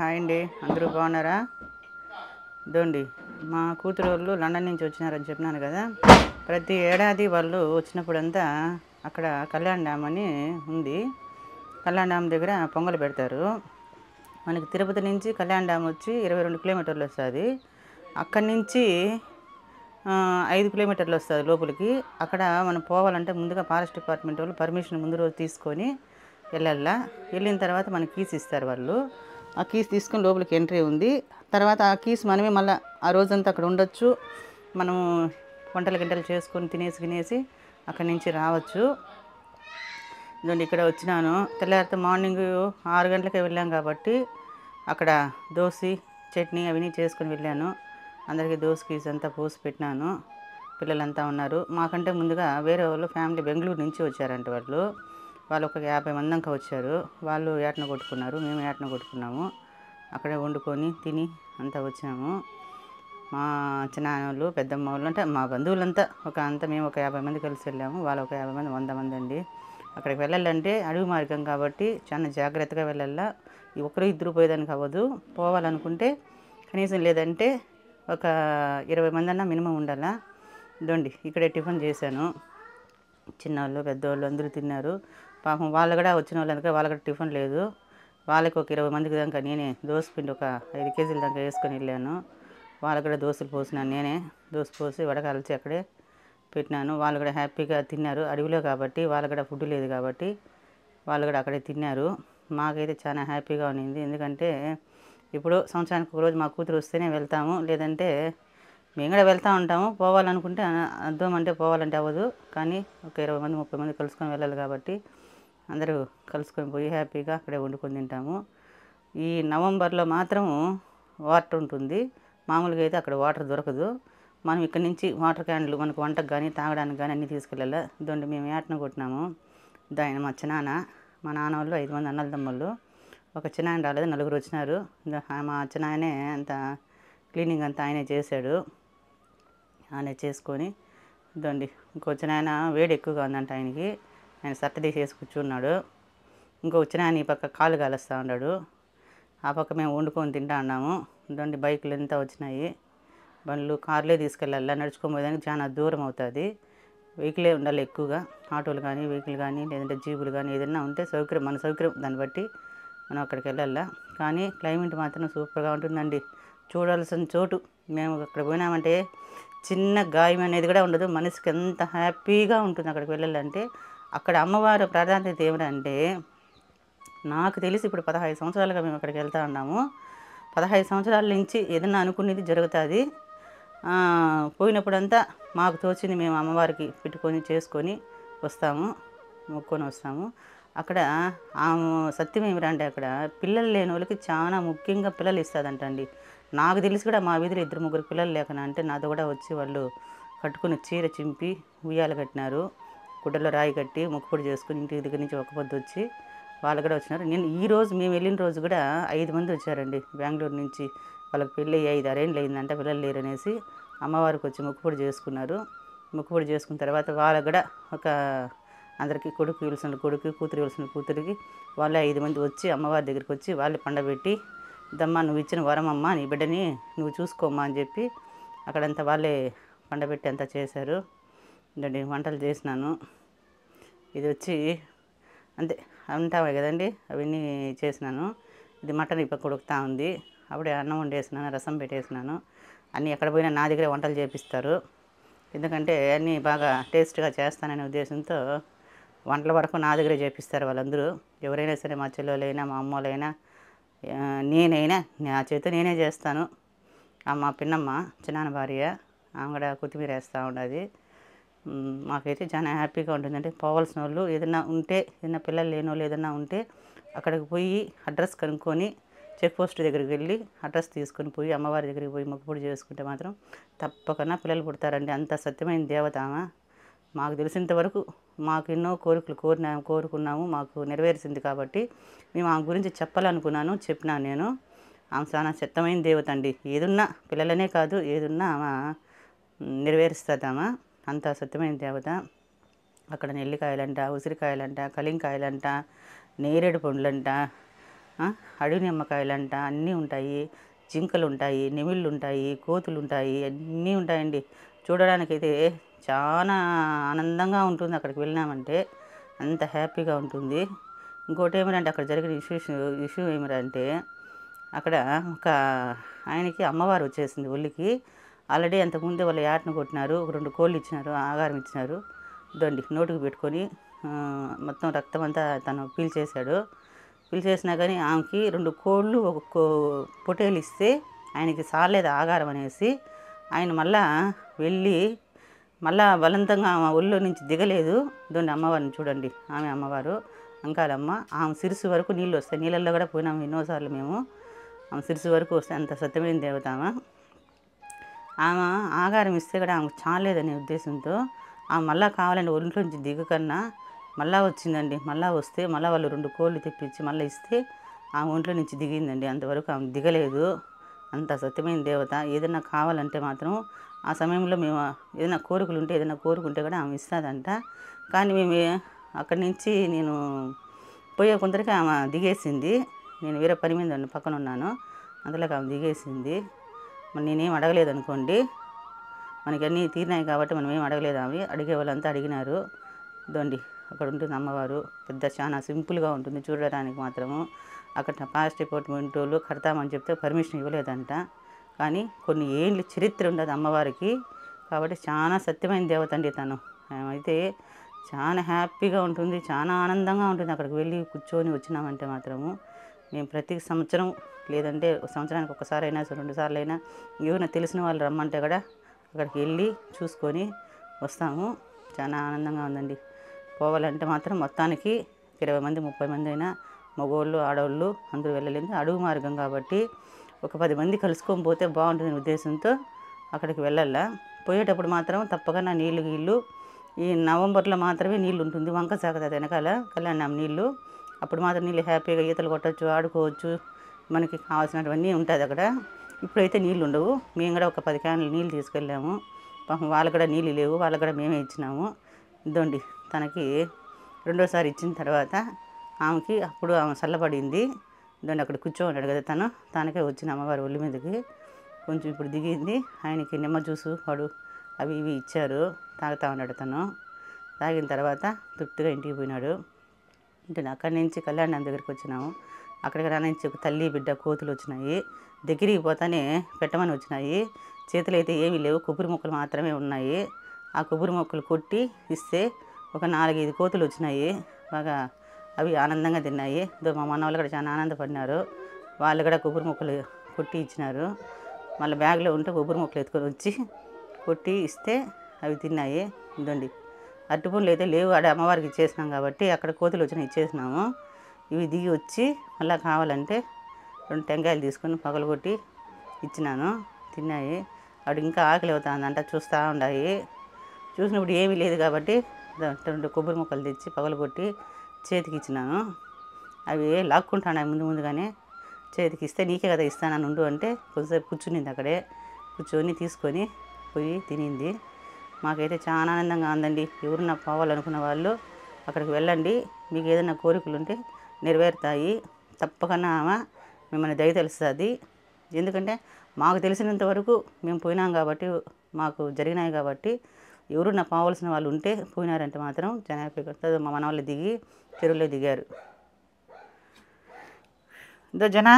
Hi అండి, అందరూ బాగున్నారా? ఇదండి మా కూతురోళ్ళు లండన్ నుంచి వచ్చినారని చెప్పినాను కదా. ప్రతి ఏడాది వాళ్ళు వచ్చినప్పుడంతా అక్కడ కళ్యాణ్ డ్యామ్ అని ఉంది. కళ్యాణ్ డ్యామ్ దగ్గర పొంగల్ పెడతారు. మనకి తిరుపతి నుంచి కళ్యాణ్ డ్యామ్ వచ్చి 22 కిలోమీటర్లు వస్తుంది. అక్కడి నుంచి 5 కిలోమీటర్లు వస్తుంది లోపలికి. అక్కడ మనం పోవాలంటే ముందుగా ఫారెస్ట్ డిపార్ట్మెంట్ వాళ్ళు పర్మిషన్ ముందు రోజు తీసుకొని వెళ్ళాలా. వెళ్ళిన తర్వాత మనకి కీస్ ఇస్తారు వాళ్ళు. ఆ కీస్ తీసుకొని లోపలికి ఎంట్రీ ఉంది. తర్వాత ఆ కీస్ మనమే మళ్ళీ ఆ రోజంతా అక్కడ ఉండొచ్చు. మనము వంటలు చేసుకొని తినేసి అక్కడి నుంచి రావచ్చు. ఇదండి ఇక్కడ వచ్చినాను. తెల్లారితే మార్నింగ్ 6 గంటలకే వెళ్ళాం కాబట్టి అక్కడ దోశ చట్నీ అవన్నీ చేసుకొని వెళ్ళాను. అందరికీ దోశ కీస్ అంతా పోసి పెట్టినాను. పిల్లలంతా ఉన్నారు. మాకంటే ముందుగా వేరే వాళ్ళు ఫ్యామిలీ బెంగళూరు నుంచి వచ్చారంట. వాళ్ళు ఒక 50 మంది దాకా వచ్చారు. వాళ్ళు ఏటన కొట్టుకున్నారు, మేము ఏటన కొట్టుకున్నాము. అక్కడే వండుకొని తిని అంతా వచ్చినాము. మా చిన్నాన్నోళ్ళు పెద్దమ్మ వాళ్ళు అంటే మా బంధువులంతా మేము ఒక 50 మంది కలిసి వెళ్ళాము. వాళ్ళు ఒక 50 మంది 100 మంది అండి. అక్కడికి వెళ్ళాలంటే అడవి మార్గం కాబట్టి చాలా జాగ్రత్తగా వెళ్ళాలా. ఒకరు ఇద్దరు పోయేదానికి అవ్వదు. పోవాలనుకుంటే కనీసం లేదంటే ఒక 20 మంది అన్నా మినిమం ఉండాలా. ఇదండి ఇక్కడే టిఫిన్ చేశాను. చిన్నవాళ్ళు పెద్దవాళ్ళు అందరూ తిన్నారు. పాపం వాళ్ళు కూడా వచ్చిన వాళ్ళందుకే వాళ్ళకి టిఫిన్ లేదు. వాళ్ళకి ఒక 20 మందికి దాకా నేనే దోశ పిండి ఒక 5 కేజీల దాకా వేసుకొని వెళ్ళాను. వాళ్ళకు కూడా దోశలు పోసినాను. నేనే దోశ పోసి వడకాల్చి అక్కడే పెట్టినాను. వాళ్ళు కూడా హ్యాపీగా తిన్నారు. అడవిలో కాబట్టి వాళ్ళకు కూడా ఫుడ్ లేదు కాబట్టి వాళ్ళు కూడా అక్కడే తిన్నారు. మాకైతే చాలా హ్యాపీగా ఉన్నింది. ఎందుకంటే ఇప్పుడు సంవత్సరానికి ఒక రోజు మా కూతురు వస్తేనే వెళ్తాము. లేదంటే మేము కూడా వెళ్తూ ఉంటాము. పోవాలనుకుంటే అంటే పోవాలంటే అవ్వదు. కానీ ఒక 20 మంది 30 మంది కలుసుకొని వెళ్ళాలి కాబట్టి అందరూ కలుసుకొని పోయి హ్యాపీగా అక్కడే వండుకొని తింటాము. ఈ నవంబర్లో మాత్రం వాటర్ ఉంటుంది. మామూలుగా అయితే అక్కడ వాటర్ దొరకదు. మనం ఇక్కడ నుంచి వాటర్ క్యాన్లు మనకు వంటకు కానీ తాగడానికి కానీ అన్నీ తీసుకెళ్ళాలి. ఇదండి మేము ఏటన కొట్టినాము. ఆయన మా చిన్నాన్న, మా నాన్న వాళ్ళు 5 మంది అన్నల తమ్ముళ్ళు. ఒక చిన్నాయన రాలేదు, 4 వచ్చినారు. మా చిన్నాయనే అంతా క్లీనింగ్ అంతా ఆయనే చేశాడు. ఆయనే చేసుకొని ఇదండి ఇంకో చిన్నాయన వేడి ఎక్కువగా ఉందంట ఆయనకి. ఆయన సట్ట తీసేసి కూర్చున్నాడు. ఇంకో చిన్నాయన ఈ పక్క కాలు కాలుస్తూ ఉన్నాడు. ఆ పక్క మేము వండుకొని తింటా ఉన్నాము. ఇదండి బైకులు ఎంత వచ్చినాయి. బండ్లు కార్లే తీసుకెళ్ళాలి. నడుచుకొని పోయేదానికి చాలా దూరం అవుతుంది. వెహికలే ఉండాలి ఎక్కువగా. ఆటోలు కానీ వెహికల్ కానీ లేదంటే జీపులు కానీ ఏదైనా ఉంటే సౌకర్యం, మన సౌకర్యం దాన్ని బట్టి మనం అక్కడికి వెళ్ళాలా. కానీ క్లైమేట్ మాత్రం సూపర్గా ఉంటుందండి. చూడాల్సిన చోటు. మేము అక్కడ పోయినామంటే చిన్న గాయం అనేది కూడా ఉండదు. మనసుకి ఎంత హ్యాపీగా ఉంటుంది అక్కడికి వెళ్ళాలంటే. అక్కడ అమ్మవారు ప్రాధాన్యత ఏమిటంటే, నాకు తెలిసి ఇప్పుడు 15 సంవత్సరాలుగా మేము అక్కడికి వెళ్తూ ఉన్నాము. 15 సంవత్సరాల నుంచి ఏదన్నా అనుకునేది జరుగుతుంది. పోయినప్పుడంతా మాకు తోచింది మేము అమ్మవారికి పెట్టుకొని చేసుకొని వస్తాము, మొక్కొని వస్తాము. అక్కడ సత్యం ఏమిటంటే అక్కడ పిల్లలు లేని వాళ్ళకి చాలా ముఖ్యంగా పిల్లలు ఇస్తుందంటండి. నాకు తెలిసి కూడా మా వీధిలో 2-3 పిల్లలు లేకనా అంటే నాతో కూడా వచ్చి వాళ్ళు కట్టుకుని చీర చింపి ఉయ్యాలు కట్టినారు. గుడ్డలో రాయి కట్టి మొక్కుబడి చేసుకుని ఇంటి దగ్గర నుంచి ఒక పొద్దు వచ్చి వాళ్ళు కూడా వచ్చినారు. మేము వెళ్ళిన రోజు కూడా 5 మంది వచ్చారండి బెంగళూరు నుంచి. వాళ్ళకి పెళ్ళి 5-6 ఏళ్ళు అయిందంట, పిల్లలు లేరనేసి అమ్మవారికి వచ్చి మొక్కుబడి చేసుకున్నారు. మొక్కుబడి చేసుకున్న తర్వాత వాళ్ళకు కూడా అందరికీ కొడుకు ఇవ్వాల్సిన కొడుకు, కూతురు ఇవ్వాల్సిన కూతురికి వాళ్ళే 5 మంది వచ్చి అమ్మవారి దగ్గరికి వచ్చి వాళ్ళే పండబెట్టి, ఇదమ్మా నువ్వు ఇచ్చిన వరమమ్మ, నీ బిడ్డని నువ్వు చూసుకోమ్మా అని చెప్పి అక్కడంతా వాళ్ళే పండబెట్టి అంతా చేశారు. ఇంకండి వంటలు చేసినాను. ఇది వచ్చి అంతే ఉంటాయి కదండి, అవన్నీ చేసినాను. ఇది మటన్ ఇప్పుడు ఉడుకుతూ ఉంది. అప్పుడే అన్నం వండేసినాను, రసం పెట్టేసినాను. అన్నీ ఎక్కడ పోయినా నా దగ్గరే వంటలు చేపిస్తారు. ఎందుకంటే అన్నీ బాగా టేస్ట్గా చేస్తాననే ఉద్దేశంతో వంటల వరకు నా దగ్గరే చేపిస్తారు వాళ్ళందరూ. ఎవరైనా సరే, మా చెల్లెలైనా మా అమ్మోళ్ళైనా నేనైనా నా చేతితో నేనే చేస్తాను. మా పిన్నమ్మ చిన్నాన్న భార్య, ఆమె కూడా కొత్తిమీర వేస్తూ ఉండదు. మాకైతే చాలా హ్యాపీగా ఉంటుందంటే పోవాల్సిన వాళ్ళు ఏదైనా ఉంటే, ఏదైనా పిల్లలు లేని వాళ్ళు ఏదైనా ఉంటే అక్కడికి పోయి అడ్రస్ కనుక్కొని చెక్ పోస్ట్ దగ్గరికి వెళ్ళి అడ్రస్ తీసుకొని పోయి అమ్మవారి దగ్గరికి పోయి మొక్కుబడి చేసుకుంటే మాత్రం తప్పకుండా పిల్లలు పుడతారండి. అంత సత్యమైన దేవత ఆమె. మాకు తెలిసినంతవరకు మాకు ఎన్నో కోరికలు కోరుకున్నాము, మాకు నెరవేర్చింది కాబట్టి మేము ఆమె గురించి చెప్పాలనుకున్నాను, చెప్పినాను నేను. ఆమె చాలా సత్యమైన దేవత అండి. ఏదున్నా పిల్లలనే కాదు, ఏదున్నా ఆమె నెరవేరుస్తుంది. ఆమె అంత సత్యమైన దేవత. అక్కడ నెల్లికాయలంట, ఉసిరికాయలంట, కలింకాయలంట, నేరేడు పండ్లంట, అడవి నిమ్మకాయలంట అన్నీ ఉంటాయి, జింకలు ఉంటాయి, నెమిళ్ళు ఉంటాయి, కోతులు ఉంటాయి, అన్నీ ఉంటాయండి. చూడడానికైతే చాలా ఆనందంగా ఉంటుంది అక్కడికి వెళ్ళినామంటే, అంత హ్యాపీగా ఉంటుంది. ఇంకోటి ఏమిటంటే అక్కడ జరిగిన ఇష్యూ ఏమిటంటే అక్కడ ఒక ఆయనకి అమ్మవారు వచ్చేసింది ఒళ్ళికి. ఆల్రెడీ అంతకుముందే వాళ్ళు యాటను కొట్టినారు, ఒక 2 కోళ్ళు ఇచ్చినారు, ఆహారం ఇచ్చినారు. ఇదండి నోటికి పెట్టుకొని మొత్తం రక్తం అంతా తను పీల్చేశాడు. పీల్చేసినా కానీ ఆమెకి 2 కోళ్ళు ఒక పొటేలు ఇస్తే ఆయనకి సాలేదు ఆహారం అనేసి ఆయన మళ్ళా వెళ్ళి మళ్ళా బలవంతంగా ఆమె ఒళ్ళో నుంచి దిగలేదు. ఇదండి అమ్మవారిని చూడండి, ఆమె అమ్మవారు అంకాలమ్మ. ఆమె సిరుసు వరకు నీళ్ళు వస్తాయి, నీళ్ళల్లో కూడా పోయినాము ఎన్నోసార్లు మేము. ఆమె సిరుసు వరకు వస్తాయి, అంత సత్యమైన దేవత ఆమె ఆహారం ఇస్తే కూడా ఆమెకు చాలేదనే ఉద్దేశంతో ఆమె మళ్ళీ కావాలని ఒంట్లో నుంచి దిగకన్నా మళ్ళీ వచ్చిందండి. మళ్ళీ వస్తే మళ్ళీ వాళ్ళు 2 కోళ్ళు తెప్పించి మళ్ళీ ఇస్తే ఆమె ఒంట్లో నుంచి దిగిందండి. అంతవరకు ఆమె దిగలేదు. అంత సత్యమైన దేవత. ఏదైనా కావాలంటే మాత్రం ఆ సమయంలో మేము ఏదైనా కోరికలు ఉంటే ఏదైనా కోరుకుంటే కూడా ఆమె ఇస్తుందంట. కానీ మేము అక్కడి నుంచి నేను పోయే కొందరికి ఆమె దిగేసింది. నేను వేరే పని మీద పక్కన ఉన్నాను, అందులోకి ఆమె దిగేసింది. మరి నేనేం అడగలేదు అనుకోండి, మనకి అన్నీ తీరినాయి కాబట్టి మనం ఏం అడగలేదు. ఆమె అడిగే వాళ్ళంతా అడిగినారు. ఇదండి అక్కడ ఉంటుంది అమ్మవారు. పెద్ద చాలా సింపుల్గా ఉంటుంది చూడడానికి మాత్రము. అక్కడ ఫారెస్ట్ డిపార్ట్మెంట్ వాళ్ళు కడతామని చెప్తే పర్మిషన్ ఇవ్వలేదంట. కానీ కొన్ని ఏళ్ళు చరిత్ర ఉండదు అమ్మవారికి, కాబట్టి చాలా సత్యమైన దేవత అండి తను. అయితే చాలా హ్యాపీగా ఉంటుంది, చాలా ఆనందంగా ఉంటుంది అక్కడికి వెళ్ళి కూర్చొని వచ్చినామంటే మాత్రము. మేము ప్రతి సంవత్సరం లేదంటే సంవత్సరానికి ఒకసారి అయినా 2 సార్లు అయినా ఏమైనా తెలిసిన వాళ్ళు రమ్మంటే కూడా అక్కడికి వెళ్ళి చూసుకొని వస్తాము. చాలా ఆనందంగా ఉందండి. పోవాలంటే మాత్రం మొత్తానికి 20 మంది 30 మంది అయినా మగవాళ్ళు ఆడవాళ్ళు అందరూ వెళ్ళలేదు. అడుగు మార్గం కాబట్టి ఒక 10 మంది కలుసుకొని పోతే బాగుంటుంది ఉద్దేశంతో అక్కడికి వెళ్ళాలా. పోయేటప్పుడు మాత్రం తప్పకుండా నీళ్ళు ఈ నవంబర్లో మాత్రమే నీళ్ళు ఉంటుంది. వంక సాగుతుంది వెనకాల కళ్యాణం నీళ్ళు. అప్పుడు మాత్రం నీళ్ళు హ్యాపీగా ఈతలు కొట్టచ్చు, ఆడుకోవచ్చు, మనకి కావాల్సినటువన్నీ ఉంటుంది అక్కడ. ఇప్పుడైతే నీళ్ళు ఉండవు. మేము కూడా ఒక 10 క్యాన్లు నీళ్ళు తీసుకెళ్ళాము. పాపం వాళ్ళకు కూడా నీళ్ళు లేవు, వాళ్ళకు కూడా మేమే ఇచ్చినాము. ఇదండి తనకి రెండోసారి ఇచ్చిన తర్వాత ఆమెకి అప్పుడు ఆమె చల్లబడింది. ఇదండి అక్కడ కూర్చోన్నాడు కదా తనకే వచ్చిన అమ్మవారి ఒళ్ళు మీదకి కొంచెం ఇప్పుడు దిగింది. ఆయనకి నిమ్మ జ్యూసు వాడు అవి ఇవి ఇచ్చారు, తాగుతూ ఉన్నాడు తను. తాగిన తర్వాత తృప్తిగా ఇంటికి పోయినాడు. అంటే అక్కడి నుంచి కళ్యాణం దగ్గరికి వచ్చినాము. అక్కడికి రానించి ఒక తల్లి బిడ్డ కోతులు వచ్చినాయి. దగ్గరికి పోతానే పెట్టమని వచ్చినాయి. చేతులు అయితే ఏమీ లేవు, కొబ్బరి మొక్కలు మాత్రమే ఉన్నాయి. ఆ కొబ్బరి మొక్కలు కొట్టి ఇస్తే ఒక 4-5 కోతులు వచ్చినాయి. బాగా అవి ఆనందంగా తిన్నాయి. మా మనవాళ్ళు కూడా చాలా ఆనందపడినారు. వాళ్ళు కూడా కొబ్బరి మొక్కలు కొట్టి ఇచ్చినారు. మళ్ళీ బ్యాగ్లో ఉంటే కొబ్బరి మొక్కలు ఎత్తుకొని వచ్చి కొట్టి ఇస్తే అవి తిన్నాయి. ఇదండి అరటిపండ్లు అయితే లేవు, ఆడ అమ్మవారికి ఇచ్చేసినాం కాబట్టి అక్కడ కోతులు వచ్చినా ఇచ్చేసినాము. ఇవి దిగి వచ్చి మళ్ళీ కావాలంటే 2 టెంకాయలు తీసుకొని పగలగొట్టి ఇచ్చినాను, తిన్నాయి. ఆవిడ ఇంకా ఆకలి అవుతుందంట, చూస్తూ ఉన్నాయి. చూసినప్పుడు ఏమీ లేదు కాబట్టి 2 కొబ్బరి ముక్కలు తెచ్చి పగలగొట్టి చేతికి ఇచ్చినాను. అవి లాక్కుంటున్నాయి ముందుగానే. చేతికి ఇస్తే నీకే కదా ఇస్తానని ఉండు అంటే కొద్దిసేపు కూర్చునింది అక్కడే. కూర్చొని తీసుకొని పోయి తినింది. మాకైతే చాలా ఆనందంగా ఉందండి. ఎవరన్నా పోవాలనుకున్న వాళ్ళు అక్కడికి వెళ్ళండి. మీకు ఏదైనా కోరికలు ఉంటే నెరవేరుతాయి. తప్పకుండా ఆమె మిమ్మల్ని దయ తెలుస్తుంది. ఎందుకంటే మాకు తెలిసినంత వరకు మేము పోయినాం కాబట్టి, మాకు జరిగినాయి కాబట్టి, ఎవరన్నా పోవాల్సిన వాళ్ళు ఉంటే పోయినారంటే మాత్రం చాలా హ్యాపీగా. మా మన వాళ్ళు దిగి చెరువులో దిగారు. జనా